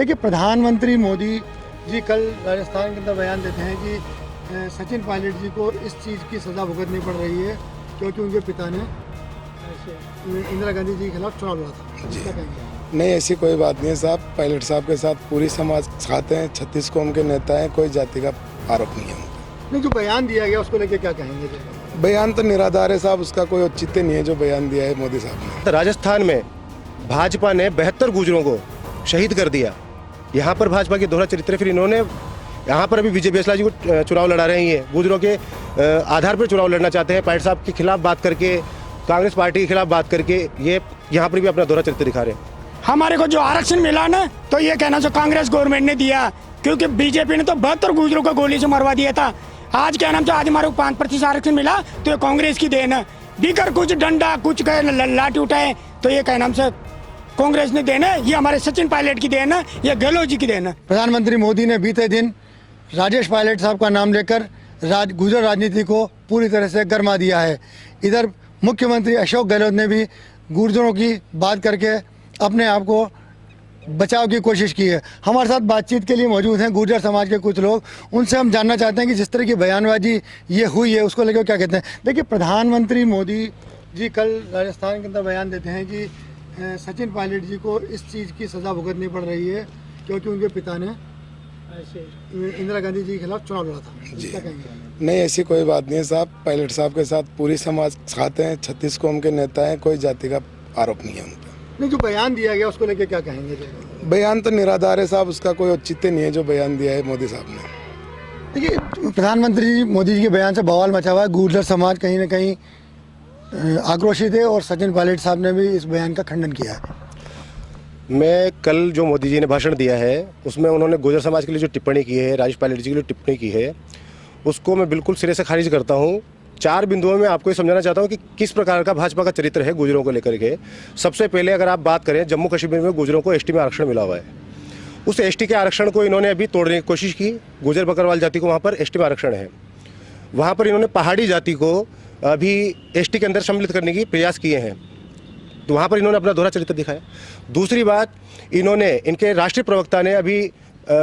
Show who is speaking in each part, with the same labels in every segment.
Speaker 1: देखिए, प्रधानमंत्री मोदी जी कल राजस्थान के अंदर बयान देते हैं कि सचिन पायलट जी को इस चीज़ की सज़ा भुगतनी पड़ रही है क्योंकि उनके पिता ने इंदिरा गांधी जी के खिलाफ चुनाव लड़ा था। क्या कहेंगे?
Speaker 2: नहीं, ऐसी कोई बात नहीं है साहब। पायलट साहब के साथ पूरी समाज खाते हैं, 36 कौम के नेता हैं, कोई जाति का आरोप नहीं है उनका।
Speaker 1: नहीं, जो बयान दिया गया उसको लेके क्या कहेंगे?
Speaker 2: बयान तो निराधार है साहब, उसका कोई औचित्य नहीं है जो बयान दिया है मोदी साहब ने।
Speaker 3: राजस्थान में भाजपा ने 72 गुर्जरों को शहीद कर दिया। यहाँ पर भाजपा की दोहरा चरित्र, फिर इन्होंने यहाँ पर अभी विजय बेसला जी को चुनाव लड़ा रहे हैं। गुर्जरों के आधार पर चुनाव लड़ना चाहते हैं। पायलट साहब के खिलाफ बात करके, कांग्रेस पार्टी के खिलाफ बात करके ये यहाँ पर भी अपना दोहरा चरित्र दिखा रहे हैं।
Speaker 4: हमारे को जो आरक्षण मिला ना, तो ये कहना जो कांग्रेस गवर्नमेंट ने दिया, क्योंकि बीजेपी ने तो 72 गुर्जरों को गोली से मरवा दिया था। आज क्या नाम से आज हमारे को 5% आरक्षण मिला, तो ये कांग्रेस की देन है। बिगर कुछ डंडा कुछ लाठी उठाए तो ये क्या नाम से कांग्रेस ने देन है। ये हमारे सचिन पायलट की देन है, ये गहलोत जी की देन है।
Speaker 1: प्रधानमंत्री मोदी ने बीते दिन राजेश पायलट साहब का नाम लेकर गुर्जर राजनीति को पूरी तरह से गरमा दिया है। इधर मुख्यमंत्री अशोक गहलोत ने भी गुर्जरों की बात करके अपने आप को बचाव की कोशिश की है। हमारे साथ बातचीत के लिए मौजूद हैं गुर्जर समाज के कुछ लोग। उनसे हम जानना चाहते हैं कि जिस तरह की बयानबाजी ये हुई है उसको लेकर क्या कहते हैं। देखिए, प्रधानमंत्री मोदी जी कल राजस्थान के अंदर बयान देते हैं कि सचिन पायलट जी को इस चीज़ की सज़ा भुगतनी पड़ रही है क्योंकि उनके पिता ने इंदिरा गांधी जी के खिलाफ चुनाव लड़ा था। क्या कहेंगे?
Speaker 2: नहीं, ऐसी कोई बात नहीं है साहब। पायलट साहब के साथ पूरी समाज खाते हैं, 36 कौम के नेता हैं, कोई जाति का आरोप नहीं है उनका।
Speaker 1: नहीं, जो बयान दिया गया उसको लेके क्या कहेंगे?
Speaker 2: बयान तो निराधार है साहब, उसका कोई औचित्य नहीं है जो बयान दिया है मोदी साहब ने।
Speaker 1: देखिए, प्रधानमंत्री मोदी जी के बयान से बवाल मचा हुआ है। गुर्जर समाज कहीं ना कहीं आक्रोशित है और सचिन पायलट साहब ने भी इस बयान का खंडन किया है।
Speaker 3: मैं कल जो मोदी जी ने भाषण दिया है उसमें उन्होंने गुर्जर समाज के लिए जो टिप्पणी की है, राजेश पायलट जी के लिए टिप्पणी की है, उसको मैं बिल्कुल सिरे से खारिज करता हूँ। 4 बिंदुओं में आपको ये समझाना चाहता हूँ कि किस प्रकार का भाजपा का चरित्र है गुर्जरों को लेकर के। सबसे पहले अगर आप बात करें, जम्मू कश्मीर में गुर्जरों को एसटी में आरक्षण मिला हुआ है। उस एसटी के आरक्षण को इन्होंने अभी तोड़ने की कोशिश की। गुर्जर बकरवाल जाति को वहाँ पर एसटी में आरक्षण है। वहाँ पर इन्होंने पहाड़ी जाति को अभी एसटी के अंदर सम्मिलित करने की प्रयास किए हैं, तो वहाँ पर इन्होंने अपना दोहरा चरित्र दिखाया। दूसरी बात, इन्होंने इनके राष्ट्रीय प्रवक्ता ने अभी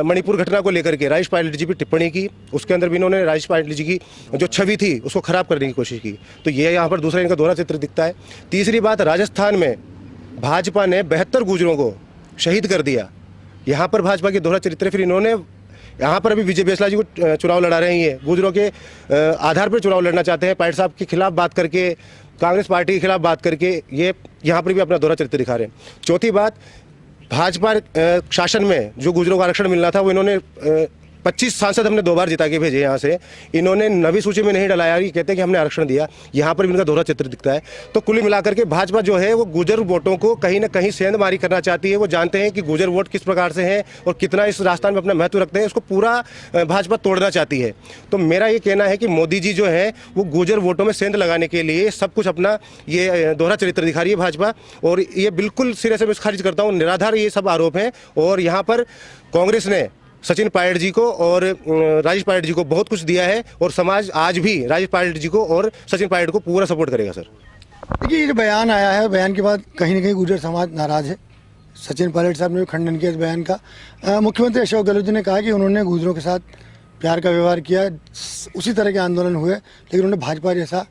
Speaker 3: मणिपुर घटना को लेकर के राजेश पायलट जी पर टिप्पणी की। उसके अंदर भी इन्होंने राजेश पायलट जी की जो छवि थी उसको खराब करने की कोशिश की। तो ये यहाँ पर दूसरा इनका दोहरा चित्र दिखता है। तीसरी बात, राजस्थान में भाजपा ने 72 गुर्जरों को शहीद कर दिया। यहाँ पर भाजपा की दोहरा चरित्र, फिर इन्होंने यहाँ पर अभी विजय बेसला जी को चुनाव लड़ा रहे हैं। गुर्जरों के आधार पर चुनाव लड़ना चाहते हैं। पायलट साहब के खिलाफ बात करके, कांग्रेस पार्टी के खिलाफ बात करके ये यहाँ पर भी अपना दोहरा चरित्र दिखा रहे हैं। चौथी बात, भाजपा शासन में जो गुर्जरों का आरक्षण मिलना था वो इन्होंने 25 सांसद हमने 2 बार जिता के भेजे यहाँ से, इन्होंने नवी सूची में नहीं डलाया। ये कहते हैं कि हमने आरक्षण दिया। यहाँ पर भी इनका दोहरा चित्र दिखता है। तो कुल मिलाकर के भाजपा जो है वो गुर्जर वोटों को कहीं ना कहीं सेंधमारी करना चाहती है। वो जानते हैं कि गुर्जर वोट किस प्रकार से हैं और कितना इस राजस्थान में अपना महत्व रखते हैं। इसको पूरा भाजपा तोड़ना चाहती है। तो मेरा ये कहना है कि मोदी जी जो है वो गुर्जर वोटों में सेंध लगाने के लिए सब कुछ अपना ये दोहरा चरित्र दिखा रही है भाजपा, और ये बिल्कुल सिरे से मैं खारिज करता हूँ। निराधार ये सब आरोप हैं। और यहाँ पर कांग्रेस ने सचिन पायलट जी को और राजेश पायलट जी को बहुत कुछ दिया है, और समाज आज भी राजेश पायलट जी को और सचिन पायलट को पूरा सपोर्ट करेगा सर।
Speaker 1: देखिए, ये जो बयान आया है, बयान के बाद कहीं ना कहीं गुर्जर समाज नाराज है। सचिन पायलट साहब ने भी खंडन किया इस बयान का। मुख्यमंत्री अशोक गहलोत जी ने कहा कि उन्होंने गुर्जरों के साथ प्यार का व्यवहार किया, उसी तरह के आंदोलन हुए, लेकिन उन्होंने भाजपा जैसा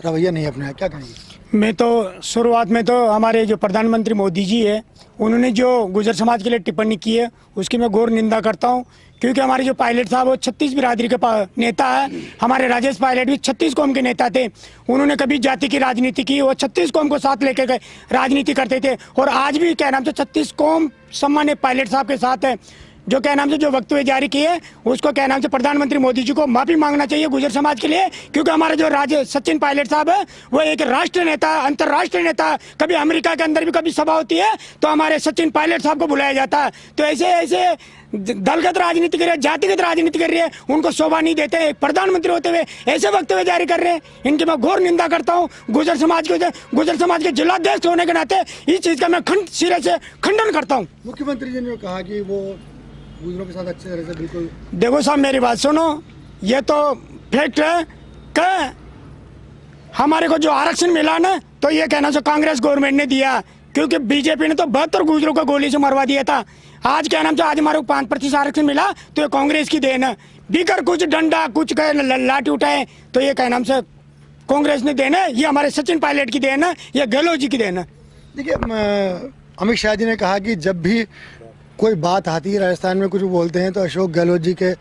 Speaker 1: रवैया नहीं अपनाया। क्या कहेंगे?
Speaker 4: मैं तो शुरुआत में तो हमारे जो प्रधानमंत्री मोदी जी है उन्होंने जो गुर्जर समाज के लिए टिप्पणी की है उसकी मैं घोर निंदा करता हूं, क्योंकि हमारे जो पायलट साहब वो 36 बिरादरी के नेता है। हमारे राजेश पायलट भी 36 कौम के नेता थे। उन्होंने कभी जाति की राजनीति की, वो 36 कौम को साथ लेकर गए राजनीति करते थे। और आज भी क्या नाम से 36 कौम सम्मानित पायलट साहब के साथ है। जो क्या नाम से जो वक्तव्य जारी किए उसको क्या नाम से प्रधानमंत्री मोदी जी को माफी मांगना चाहिए गुर्जर समाज के लिए, क्योंकि हमारे जो सचिन पायलट साहब है वो एक राष्ट्रीय नेता, अंतर्राष्ट्रीय नेता। कभी अमेरिका के अंदर भी कभी सभा होती है तो हमारे सचिन पायलट साहब को बुलाया जाता है। तो ऐसे दलगत राजनीति कर रहे हैं, जातिगत राजनीति कर रहे हैं, उनको शोभा नहीं देते। प्रधानमंत्री होते हुए ऐसे वक्तव्य जारी कर रहे हैं, इनकी मैं घोर निंदा करता हूँ। गुर्जर समाज के जिलाध्यक्ष होने के नाते इस चीज का मैं सिरे से खंडन करता हूँ।
Speaker 1: मुख्यमंत्री जी ने कहा कि वो गुर्जरों के साथ अच्छे तरह से बिल्कुल।
Speaker 4: देखो साहब, मेरी बात सुनो, ये तो फैक्ट है कि हमारे को जो आरक्षण मिला ना, तो ये कहना जो कांग्रेस गवर्नमेंट ने दिया, क्योंकि बीजेपी ने तो 72 गुर्जरों को गोली से मरवा दिया था। आज क्या नाम से आज हमारे को 5% आरक्षण मिला तो ये कांग्रेस की देन है। बिगर कुछ डंडा कुछ कहे लाठी उठाए तो ये क्या नाम से कांग्रेस ने देन है, ये हमारे सचिन पायलट की देन है, ये गहलोत जी की देन है।
Speaker 1: देखिए अमित शाह जी ने कहा कि जब भी कोई बात आती है राजस्थान में कुछ बोलते हैं तो अशोक गहलोत जी के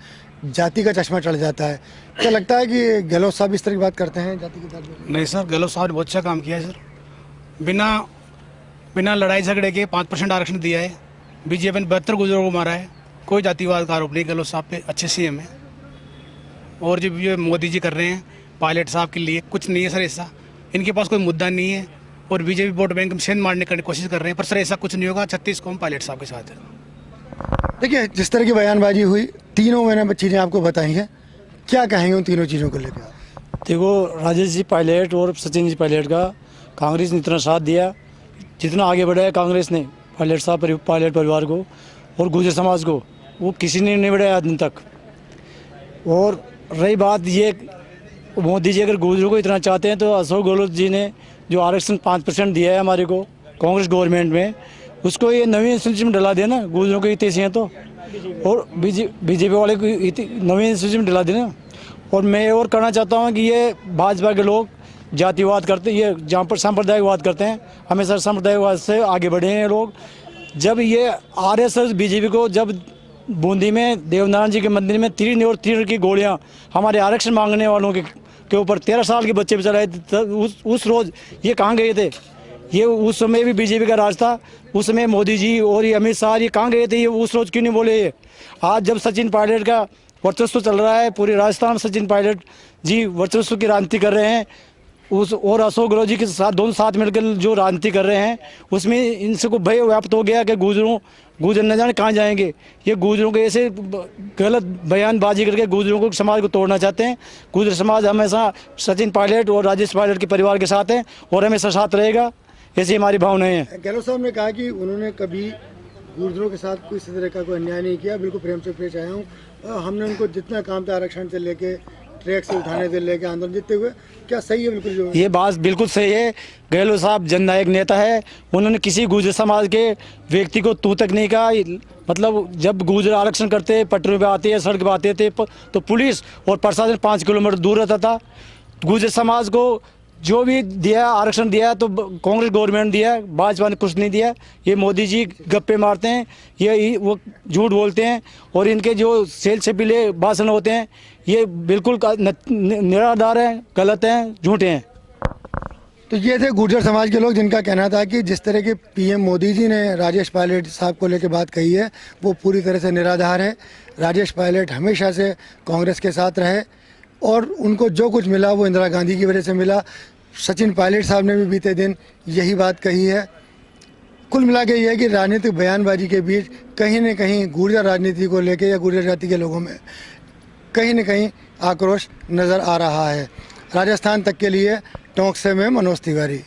Speaker 1: जाति का चश्मा चढ़ जाता है। क्या लगता है कि गहलोत साहब इस तरह की बात करते हैं जाति के तौर पर?
Speaker 5: नहीं सर, गहलोत साहब ने बहुत अच्छा काम किया है सर। बिना लड़ाई झगड़े के 5% आरक्षण दिया है। बीजेपी ने 72 गुजरों को मारा है। कोई जातिवाद का आरोप नहीं गहलोत साहब पे, अच्छे सीएम है। और जो ये मोदी जी कर रहे हैं पायलट साहब के लिए कुछ नहीं है सर ऐसा, इनके पास कोई मुद्दा नहीं है और बीजेपी वोट बैंक में सेंध मारने की कोशिश कर रहे हैं, पर सर ऐसा कुछ नहीं होगा। 36 कौम पायलट साहब के साथ है।
Speaker 1: देखिए जिस तरह की बयानबाजी हुई, तीनों मैंने चीज़ें आपको बताई हैं, क्या कहेंगे उन तीनों चीज़ों को लेकर?
Speaker 6: देखो, राजेश जी पायलट और सचिन जी पायलट का कांग्रेस ने इतना साथ दिया, जितना आगे बढ़ा है कांग्रेस ने पायलट साहब पायलट परिवार को और गुर्जर समाज को, वो किसी ने नहीं बढ़ाया आज दिन तक। और रही बात ये, मोदी जी अगर गुर्जरों को इतना चाहते हैं तो अशोक गहलोत जी ने जो आरक्षण 5% दिया है हमारे को कांग्रेस गवर्नमेंट में, उसको ये नवीन सूची में डला देना। गुर्जरों को इतने हैं तो, और बीजेपी वाले को नवीन सूची में डला देना। और मैं और कहना चाहता हूँ कि ये भाजपा के लोग जातिवाद करते, ये जहाँ पर सांप्रदायिकवाद करते हैं, हमेशा सांप्रदायिकवाद से आगे बढ़े हैं लोग। जब ये आरएसएस बीजेपी को जब बूंदी में देवनारायण जी के मंदिर में तीन की गोलियां हमारे आरक्षण मांगने वालों के ऊपर 13 साल के बच्चे पे चलाए, उस रोज़ ये कहाँ गए थे? ये उस समय भी बीजेपी का राज था, उस समय मोदी जी और ये अमित शाह ये कहाँ गए थे? ये उस रोज़ क्यों नहीं बोले? ये आज जब सचिन पायलट का वर्चस्व चल रहा है पूरे राजस्थान में, सचिन पायलट जी वर्चस्व की राजनीति कर रहे हैं, उस और अशोक गहलोत जी के साथ दोनों साथ मिलकर जो राजनीति कर रहे हैं, उसमें इनसे को भय व्याप्त हो गया कि गुर्जर न जाने कहाँ जाएंगे। ये गुर्जरों के ऐसे गलत बयानबाजी करके गुर्जरों को समाज को तोड़ना चाहते हैं। गुर्जर समाज हमेशा सचिन पायलट और राजेश पायलट के परिवार के साथ है और हमेशा साथ रहेगा, ऐसी हमारी भावनाएं हैं।
Speaker 1: गहलोत साहब ने कहा कि उन्होंने कभी गुर्जरों के साथ कोई तरह का कोई अन्याय नहीं किया, बिल्कुल प्रेम से पेश आया हूँ। हमने उनको जितना काम था आरक्षण से लेके ट्रैक से उठाने से लेके आंदोलन जीतते हुए, क्या सही है? बिल्कुल जो
Speaker 6: ये बात बिल्कुल सही है। गहलोत साहब जननायक नेता है, उन्होंने किसी गुर्जर समाज के व्यक्ति को तू तक नहीं कहा। मतलब जब गुर्जर आरक्षण करते पटरियों पे आते हैं, सड़क पे आते थे तो पुलिस और प्रशासन 5 किलोमीटर दूर रहता था। गुर्जर समाज को जो भी दिया आरक्षण दिया तो कांग्रेस गवर्नमेंट दिया, भाजपा ने कुछ नहीं दिया। ये मोदी जी गप्पे मारते हैं, ये वो झूठ बोलते हैं और इनके जो सेल छपीले भाषण होते हैं ये बिल्कुल निराधार हैं, गलत हैं, झूठे हैं।
Speaker 1: तो ये थे गुर्जर समाज के लोग जिनका कहना था कि जिस तरह के पीएम मोदी जी ने राजेश पायलट साहब को लेकर बात कही है वो पूरी तरह से निराधार है। राजेश पायलट हमेशा से कांग्रेस के साथ रहे और उनको जो कुछ मिला वो इंदिरा गांधी की वजह से मिला। सचिन पायलट साहब ने भी बीते दिन यही बात कही है। कुल मिला के ये है कि राजनीतिक बयानबाजी के बीच कहीं न कहीं गुर्जर राजनीति को लेकर या गुर्जर जाति के लोगों में कहीं न कहीं आक्रोश नज़र आ रहा है। राजस्थान तक के लिए टोंक से मैं मनोज तिवारी।